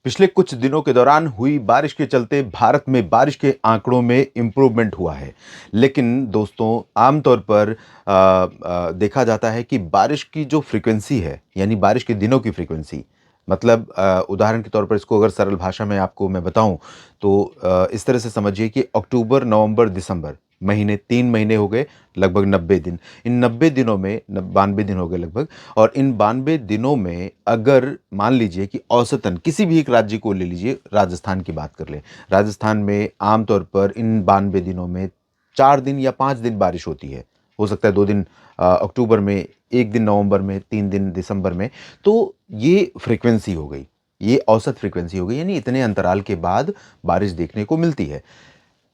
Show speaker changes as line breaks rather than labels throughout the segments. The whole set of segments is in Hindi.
पिछले कुछ दिनों के दौरान हुई बारिश के चलते भारत में बारिश के आंकड़ों में इम्प्रूवमेंट हुआ है। लेकिन दोस्तों, आमतौर पर देखा जाता है कि बारिश की जो फ्रीक्वेंसी है, यानी बारिश के दिनों की फ्रीक्वेंसी, मतलब उदाहरण के तौर पर इसको अगर सरल भाषा में आपको मैं बताऊं तो इस तरह से समझिए कि अक्टूबर, नवंबर, दिसंबर महीने, 3 महीने हो गए, लगभग 90 दिन। इन 90 दिनों में 92 दिन हो गए लगभग। और इन 92 दिनों में अगर मान लीजिए कि औसतन किसी भी एक राज्य को ले लीजिए, राजस्थान की बात कर लें। राजस्थान में आमतौर पर इन 92 दिनों में 4 दिन या 5 दिन बारिश होती है। हो सकता है 2 दिन अक्टूबर में, 1 दिन नवंबर में, 3 दिन दिसंबर में। तो ये फ्रीक्वेंसी हो गई, ये औसत फ्रीक्वेंसी हो गई, यानी इतने अंतराल के बाद बारिश देखने को मिलती है।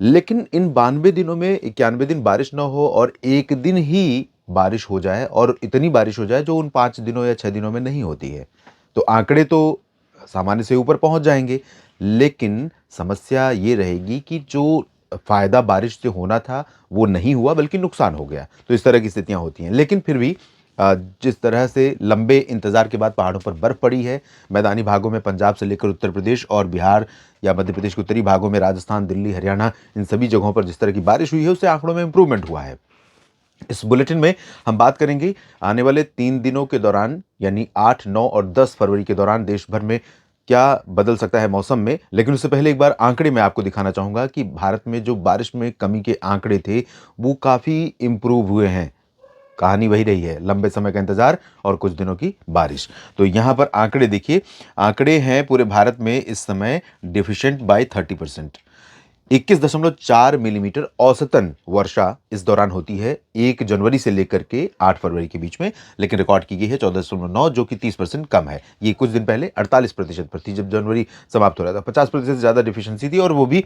लेकिन इन 92 दिनों में 91 दिन बारिश ना हो और 1 दिन ही बारिश हो जाए, और इतनी बारिश हो जाए जो उन 5 दिनों या 6 दिनों में नहीं होती है, तो आंकड़े तो सामान्य से ऊपर पहुंच जाएंगे। लेकिन समस्या ये रहेगी कि जो फायदा बारिश से होना था वो नहीं हुआ, बल्कि नुकसान हो गया। तो इस तरह की स्थितियां होती हैं। लेकिन फिर भी जिस तरह से लंबे इंतजार के बाद पहाड़ों पर बर्फ पड़ी है, मैदानी भागों में पंजाब से लेकर उत्तर प्रदेश और बिहार या मध्य प्रदेश के उत्तरी भागों में राजस्थान, दिल्ली, हरियाणा, इन सभी जगहों पर जिस तरह की बारिश हुई है, उससे आंकड़ों में इंप्रूवमेंट हुआ है। इस बुलेटिन में हम बात करेंगे आने वाले 3 दिनों के दौरान, यानी 8, 9 और 10 फरवरी के दौरान देश भर में क्या बदल सकता है मौसम में। लेकिन उससे पहले एक बार आंकड़े मैं आपको दिखाना चाहूंगा कि भारत में जो बारिश में कमी के आंकड़े थे, वो काफी इंप्रूव हुए हैं। कहानी वही रही है, लंबे समय का इंतजार और कुछ दिनों की बारिश। तो यहां पर आंकड़े देखिए। आंकड़े हैं पूरे भारत में इस समय डिफिशिएंट बाय 30%। 21.4 मिलीमीटर औसतन वर्षा इस दौरान होती है 1 जनवरी से लेकर के 8 फरवरी के बीच में। लेकिन रिकॉर्ड की गई है 14.9, जो कि 30% कम है। ये कुछ दिन पहले 48% पर थी, जब जनवरी समाप्त हो रहा था। 50% से ज्यादा डिफिशियंसी थी, और वो भी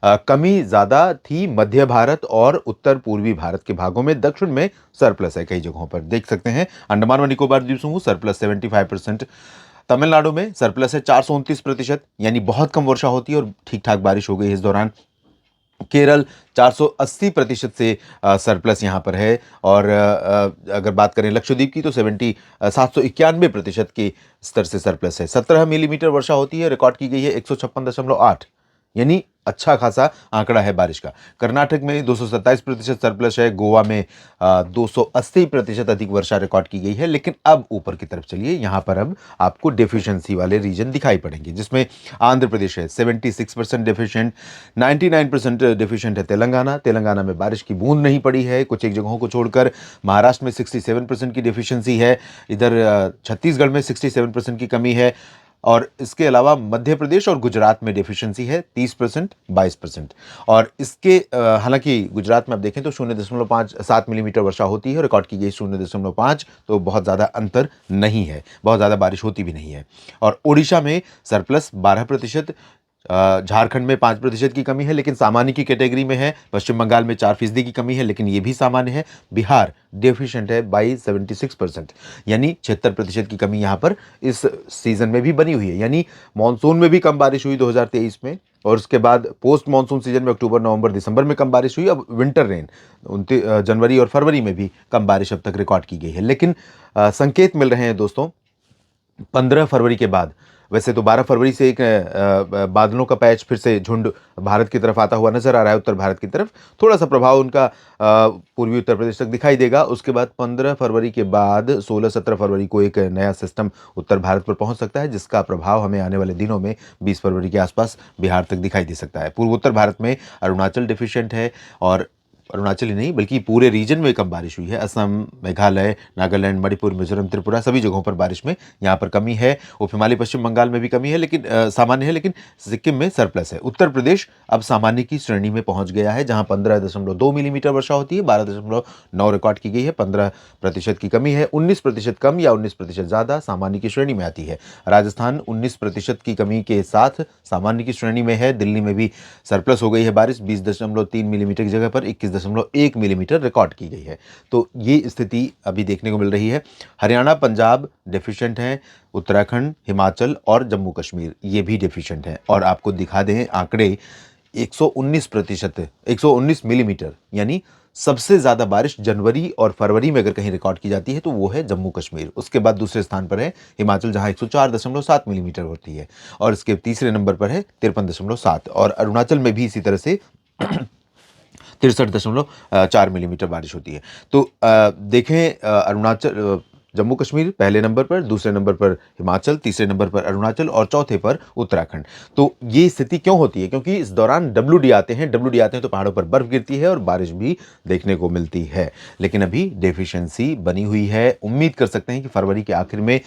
कमी ज्यादा थी मध्य भारत और उत्तर पूर्वी भारत के भागों में। दक्षिण में सरप्लस है, कई जगहों पर देख सकते हैं। अंडमान व निकोबार द्वीप समूह सरप्लस 75%। तमिलनाडु में सरप्लस है 429%, यानी बहुत कम वर्षा होती है और ठीक ठाक बारिश हो गई इस दौरान। केरल 480% से सरप्लस यहाँ पर है। और अगर बात करें लक्षद्वीप की, तो 791% के स्तर से सरप्लस है। 17 मिलीमीटर वर्षा होती है, रिकॉर्ड की गई है 156.8, यानी अच्छा खासा आंकड़ा है बारिश का। कर्नाटक में 227% सरप्लस है। गोवा में 280% अधिक वर्षा रिकॉर्ड की गई है। लेकिन अब ऊपर की तरफ चलिए, यहां पर अब आपको डेफिशिएंसी वाले रीजन दिखाई पड़ेंगे, जिसमें आंध्र प्रदेश है 76% डेफिशिएंट। 99% डेफिशिएंट है तेलंगाना। तेलंगाना में बारिश की बूंद नहीं पड़ी है, कुछ एक जगहों को छोड़कर। महाराष्ट्र में 67% की डेफिशिएंसी है। इधर छत्तीसगढ़ में 67% की कमी है। और इसके अलावा मध्य प्रदेश और गुजरात में डेफिशिएंसी है 30%, 22%। और इसके हालांकि गुजरात में आप देखें तो 0.57 मिलीमीटर वर्षा होती है, रिकॉर्ड की गई 0.5, तो बहुत ज़्यादा अंतर नहीं है, बहुत ज़्यादा बारिश होती भी नहीं है। और उड़ीसा में सरप्लस 12%। झारखंड में 5% की कमी है, लेकिन सामान्य की कैटेगरी में है। पश्चिम बंगाल में 4% की कमी है, लेकिन यह भी सामान्य है। बिहार डेफिशिएंट है बाई 76%, यानी 76% की कमी यहां पर इस सीजन में भी बनी हुई है। यानी मानसून में भी कम बारिश हुई 2023 में, और उसके बाद पोस्ट मानसून सीजन में अक्टूबर, नवंबर, दिसंबर में कम बारिश हुई। अब विंटर रेन जनवरी और फरवरी में भी कम बारिश अब तक रिकॉर्ड की गई है। लेकिन संकेत मिल रहे हैं दोस्तों 15 फरवरी के बाद। वैसे तो 12 फरवरी से एक बादलों का पैच, फिर से झुंड भारत की तरफ आता हुआ नजर आ रहा है, उत्तर भारत की तरफ। थोड़ा सा प्रभाव उनका पूर्वी उत्तर प्रदेश तक दिखाई देगा। उसके बाद 15 फरवरी के बाद 16-17 फरवरी को एक नया सिस्टम उत्तर भारत पर पहुंच सकता है, जिसका प्रभाव हमें आने वाले दिनों में 20 फरवरी के आसपास बिहार तक दिखाई दे सकता है। पूर्व उत्तर भारत में अरुणाचल डिफिशिएंट है, और अरुणाचल ही नहीं बल्कि पूरे रीजन में कम बारिश हुई है। असम, मेघालय, नागालैंड, मणिपुर, मिजोरम, त्रिपुरा, सभी जगहों पर बारिश में यहाँ पर कमी है। उप हिमालय पश्चिम बंगाल में भी कमी है, लेकिन सामान्य है। लेकिन सिक्किम में सरप्लस है। उत्तर प्रदेश अब सामान्य की श्रेणी में पहुंच गया है, जहां 15.2 मिलीमीटर वर्षा होती है, 12.9 रिकॉर्ड की गई है। 15% की कमी है, 19% कम या 19% ज्यादा सामान्य की श्रेणी में आती है। राजस्थान 19% की कमी के साथ सामान्य की श्रेणी में है। दिल्ली में भी सरप्लस हो गई है बारिश, 20.3 मिलीमीटर की जगह पर 21.1 मिलीमीटर रिकॉर्ड की गई है। तो ये स्थिति अभी देखने को मिल रही है। हरियाणा, पंजाब डेफिशिएंट हैं। उत्तराखंड, हिमाचल और जम्मू कश्मीर ये भी डेफिशिएंट हैं। और आपको दिखा दें आंकड़े, 119%, 119 मिलीमीटर, यानी सबसे ज़्यादा बारिश जनवरी और फरवरी में अगर कहीं रिकॉर्ड की जाती है तो वो है जम्मू कश्मीर। उसके बाद दूसरे स्थान पर है हिमाचल, जहाँ 104.7 मिलीमीटर होती है, और इसके तीसरे नंबर पर है 53.7, और अरुणाचल में भी इसी तरह से 63.4 मिलीमीटर बारिश होती है। तो देखें, जम्मू कश्मीर पहले नंबर पर, दूसरे नंबर पर हिमाचल, तीसरे नंबर पर अरुणाचल और चौथे पर उत्तराखंड। तो ये स्थिति क्यों होती है? क्योंकि इस दौरान डब्ल्यूडी आते हैं, डब्ल्यूडी आते हैं तो पहाड़ों पर बर्फ गिरती है और बारिश भी देखने को मिलती है। लेकिन अभी डेफिशिएंसी बनी हुई है। उम्मीद कर सकते हैं कि फरवरी के आखिर में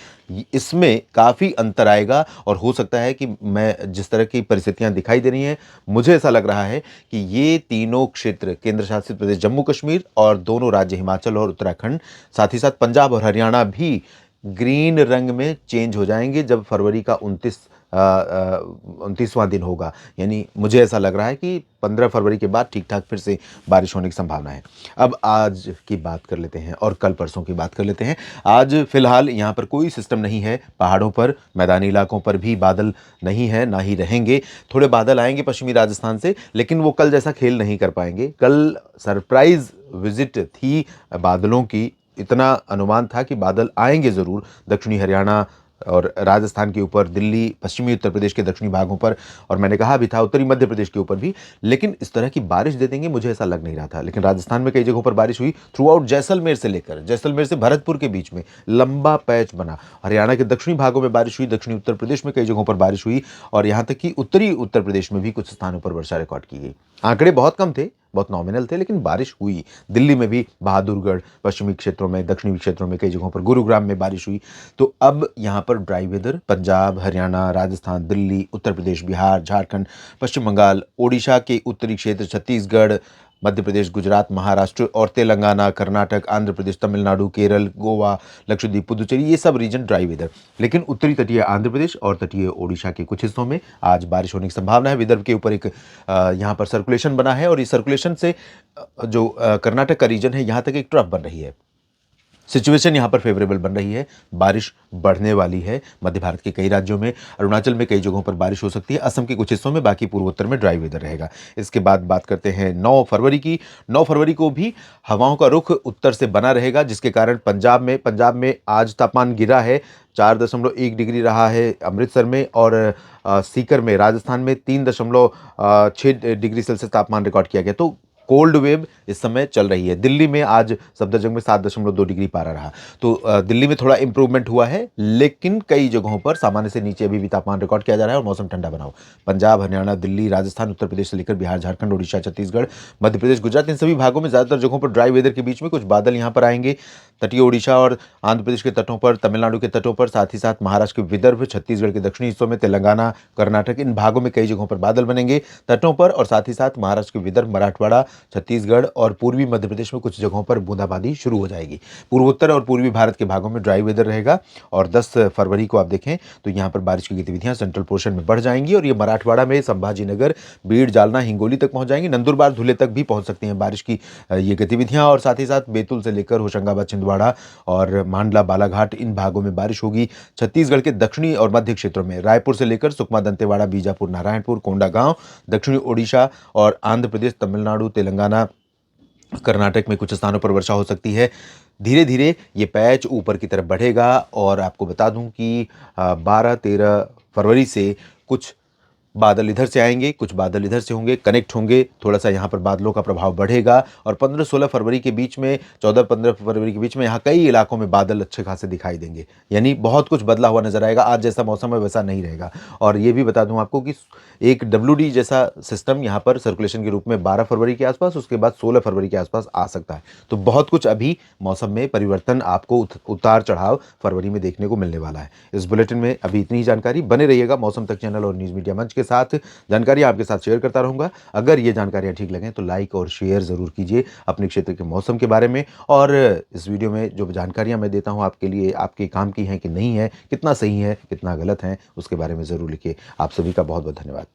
इसमें काफ़ी अंतर आएगा, और हो सकता है कि मैं जिस तरह की परिस्थितियां दिखाई दे रही हैं, मुझे ऐसा लग रहा है कि ये तीनों क्षेत्र, केंद्र शासित प्रदेश जम्मू कश्मीर और दोनों राज्य हिमाचल और उत्तराखंड, साथ ही साथ पंजाब और हरियाणा भी ग्रीन रंग में चेंज हो जाएंगे जब फरवरी का 29वां दिन होगा। यानी मुझे ऐसा लग रहा है कि 15 फरवरी के बाद ठीक ठाक फिर से बारिश होने की संभावना है। अब आज की बात कर लेते हैं और कल परसों की बात कर लेते हैं। आज फिलहाल यहाँ पर कोई सिस्टम नहीं है। पहाड़ों पर, मैदानी इलाकों पर भी बादल नहीं है, ना ही रहेंगे। थोड़े बादल आएंगे पश्चिमी राजस्थान से, लेकिन वो कल जैसा खेल नहीं कर पाएंगे। कल सरप्राइज विजिट थी बादलों की। इतना अनुमान था कि बादल आएंगे ज़रूर दक्षिणी हरियाणा और राजस्थान के ऊपर, दिल्ली, पश्चिमी उत्तर प्रदेश के दक्षिणी भागों पर, और मैंने कहा भी था उत्तरी मध्य प्रदेश के ऊपर भी। लेकिन इस तरह की बारिश दे देंगे मुझे ऐसा लग नहीं रहा था। लेकिन राजस्थान में कई जगहों पर बारिश हुई। थ्रू आउट जैसलमेर से भरतपुर के बीच में लंबा पैच बना। हरियाणा के दक्षिणी भागों में बारिश हुई, दक्षिणी उत्तर प्रदेश में कई जगहों पर बारिश हुई, और यहाँ तक कि उत्तरी उत्तर प्रदेश में भी कुछ स्थानों पर वर्षा रिकॉर्ड की गई। आंकड़े बहुत कम थे, बहुत नॉमिनल थे, लेकिन बारिश हुई। दिल्ली में भी बहादुरगढ़, पश्चिमी क्षेत्रों में, दक्षिणी क्षेत्रों में कई जगहों पर, गुरुग्राम में बारिश हुई। तो अब यहाँ पर ड्राई वेदर पंजाब, हरियाणा, राजस्थान, दिल्ली, उत्तर प्रदेश, बिहार, झारखंड, पश्चिम बंगाल, ओडिशा के उत्तरी क्षेत्र, छत्तीसगढ़, मध्य प्रदेश, गुजरात, महाराष्ट्र और तेलंगाना, कर्नाटक, आंध्र प्रदेश, तमिलनाडु, केरल, गोवा, लक्षद्वीप, पुदुचेरी, ये सब रीजन ड्राई वेदर। लेकिन उत्तरी तटीय आंध्र प्रदेश और तटीय ओडिशा के कुछ हिस्सों में आज बारिश होने की संभावना है। विदर्भ के ऊपर एक यहाँ पर सर्कुलेशन बना है, और इस सर्कुलेशन से जो कर्नाटक का रीजन है, यहाँ तक एक ट्रफ बन रही है। सिचुएशन यहाँ पर फेवरेबल बन रही है। बारिश बढ़ने वाली है मध्य भारत के कई राज्यों में। अरुणाचल में कई जगहों पर बारिश हो सकती है, असम के कुछ हिस्सों में, बाकी पूर्वोत्तर में ड्राई वेदर रहेगा। इसके बाद बात करते हैं 9 फरवरी की। 9 फरवरी को भी हवाओं का रुख उत्तर से बना रहेगा, जिसके कारण पंजाब में आज तापमान गिरा है। 4.1 डिग्री रहा है अमृतसर में, और सीकर में राजस्थान में 3.6 डिग्री सेल्सियस तापमान रिकॉर्ड किया गया। तो कोल्ड वेव इस समय चल रही है। दिल्ली में आज सफदरजंग में 7.2 डिग्री पारा रहा। तो दिल्ली में थोड़ा इंप्रूवमेंट हुआ है, लेकिन कई जगहों पर सामान्य से नीचे अभी भी तापमान रिकॉर्ड किया जा रहा है और मौसम ठंडा बना हुआ। पंजाब, हरियाणा, दिल्ली, राजस्थान, उत्तर प्रदेश से लेकर बिहार, झारखंड, ओडिशा, छत्तीसगढ़, मध्य प्रदेश, गुजरात, इन सभी भागों में ज़्यादातर जगहों पर ड्राई वेदर के बीच में कुछ बादल यहाँ पर आएंगे। तटीय ओडिशा और आंध्र प्रदेश के तटों पर, तमिलनाडु के तटों पर, साथ ही साथ महाराष्ट्र के विदर्भ, छत्तीसगढ़ के दक्षिणी हिस्सों में, तेलंगाना, कर्नाटक, इन भागों में कई जगहों पर बादल बनेंगे तटों पर, और साथ ही साथ महाराष्ट्र के विदर्भ, मराठवाड़ा, छत्तीसगढ़ और पूर्वी मध्य प्रदेश में कुछ जगहों पर बूंदाबांदी शुरू हो जाएगी। पूर्वोत्तर और पूर्वी भारत के भागों में ड्राई वेदर रहेगा। और 10 फरवरी को आप देखें तो यहाँ पर बारिश की गतिविधियां सेंट्रल पोर्शन में बढ़ जाएंगी, और ये मराठवाड़ा में संभाजीनगर, बीड़, जालना, हिंगोली तक पहुंच जाएंगी। नंदुरबार, धुले तक भी पहुंच सकती हैं बारिश की ये गतिविधियां, और साथ ही साथ बैतूल से लेकर होशंगाबाद, छिंदवाड़ा और मांडला, बालाघाट, इन भागों में बारिश होगी। छत्तीसगढ़ के दक्षिणी और मध्य क्षेत्रों में रायपुर से लेकर सुकमा, दंतेवाड़ा, बीजापुर, नारायणपुर, कोंडागांव, दक्षिणी ओडिशा और आंध्र प्रदेश, तमिलनाडु, तेलंगाना, कर्नाटक में कुछ स्थानों पर वर्षा हो सकती है। धीरे धीरे ये पैच ऊपर की तरफ बढ़ेगा, और आपको बता दूं कि 12-13 फरवरी से कुछ बादल इधर से आएंगे, कुछ बादल इधर से होंगे, कनेक्ट होंगे। थोड़ा सा यहाँ पर बादलों का प्रभाव बढ़ेगा, और 15-16 फरवरी के बीच में, 14-15 फरवरी के बीच में यहाँ कई इलाकों में बादल अच्छे खासे दिखाई देंगे। यानी बहुत कुछ बदला हुआ नजर आएगा। आज जैसा मौसम है वैसा नहीं रहेगा। और ये भी बता दूं आपको कि एक डब्ल्यूडी जैसा सिस्टम यहाँ पर सर्कुलेशन के रूप में 12 फरवरी के आसपास, उसके बाद 16 फरवरी के आसपास आ सकता है। तो बहुत कुछ अभी मौसम में परिवर्तन आपको उतार चढ़ाव फरवरी में देखने को मिलने वाला है। इस बुलेटिन में अभी इतनी ही जानकारी। बने रहिएगा मौसम तक चैनल और न्यूज़ मीडिया मंच के साथ। जानकारी आपके साथ शेयर करता रहूंगा। अगर ये जानकारियां ठीक लगें तो लाइक और शेयर जरूर कीजिए अपने क्षेत्र के मौसम के बारे में। और इस वीडियो में जो जानकारियां मैं देता हूं आपके लिए आपके काम की हैं कि नहीं है, कितना सही है, कितना गलत है, उसके बारे में जरूर लिखिए। आप सभी का बहुत बहुत धन्यवाद।